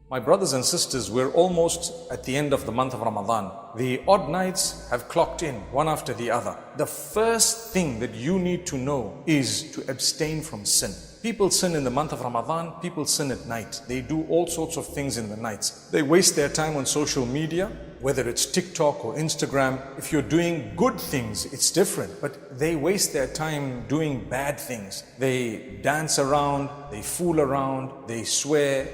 My brothers and sisters, we're almost at the end of the month of Ramadan. The odd nights have clocked in, one after the other. The first thing that you need to know is to abstain from sin. People sin in the month of Ramadan, people sin at night. They do all sorts of things in the nights. They waste their time on social media, whether it's TikTok or Instagram. If you're doing good things, it's different. But they waste their time doing bad things. They dance around, they fool around, they swear,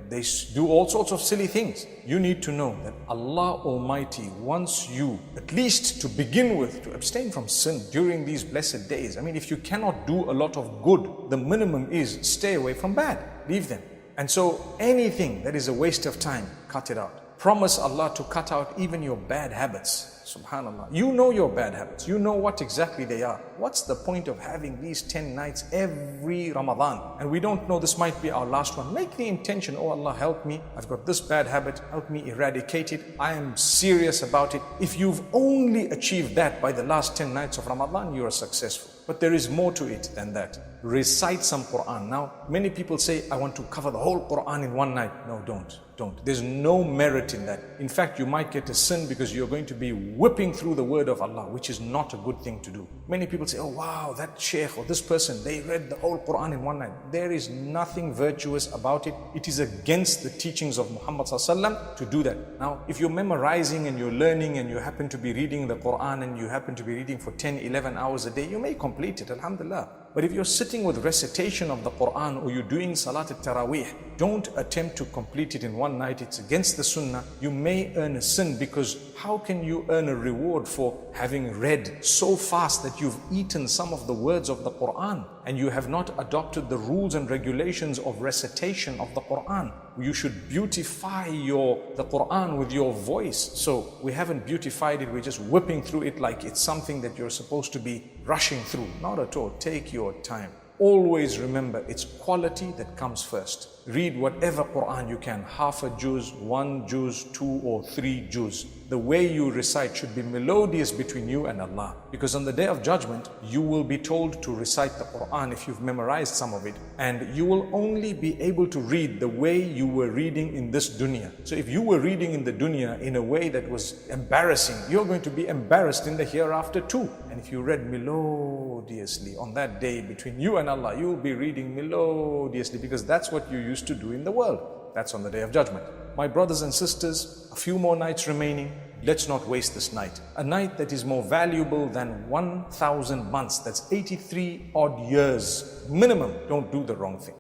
they do all sorts of silly things. You need to know that Allah Almighty wants you, at least to begin with, to abstain from sin during these blessed days. If you cannot do a lot of good, the minimum is stay away from bad. Leave them. And so anything that is a waste of time, cut it out. Promise Allah to cut out even your bad habits. Subhanallah. You know your bad habits. You know what exactly they are. What's the point of having these 10 nights every Ramadan? And we don't know, this might be our last one. Make the intention, oh Allah, help me. I've got this bad habit. Help me eradicate it. I am serious about it. If you've only achieved that by the last 10 nights of Ramadan, you are successful. But there is more to it than that. Recite some Quran. Now, many people say, I want to cover the whole Quran in one night. No, don't. There's no merit in that. In fact, you might get a sin because you're going to be whipping through the word of Allah, which is not a good thing to do. Many people say, oh wow, that sheikh or this person, they read the whole Quran in one night. There is nothing virtuous about it. It is against the teachings of Muhammad ﷺ to do that. Now, if you're memorizing and you're learning and you happen to be reading the Quran and you happen to be reading for 10, 11 hours a day, you may complete it, alhamdulillah. But if you're sitting with recitation of the Quran or you're doing Salat al-Taraweeh, don't attempt to complete it in one night. It's against the Sunnah. You may earn a sin, because how can you earn a reward for having read so fast that you've eaten some of the words of the Quran and you have not adopted the rules and regulations of recitation of the Quran? You should beautify the Quran with your voice. So we haven't beautified it. We're just whipping through it like it's something that you're supposed to be rushing through. Not at all. Take your time. Always remember, it's quality that comes first. Read whatever Quran you can, half a juz, 1 juz, 2 or 3 juz. The way you recite should be melodious between you and Allah. Because on the Day of Judgment, you will be told to recite the Quran if you've memorized some of it. And you will only be able to read the way you were reading in this dunya. So if you were reading in the dunya in a way that was embarrassing, you're going to be embarrassed in the hereafter too. And if you read melodiously on that day between you and Allah, you will be reading melodiously, because that's what you used to do in the world. That's on the Day of Judgment. My brothers and sisters, a few more nights remaining. Let's not waste this night. A night that is more valuable than 1,000 months. That's 83 odd years minimum. Don't do the wrong thing.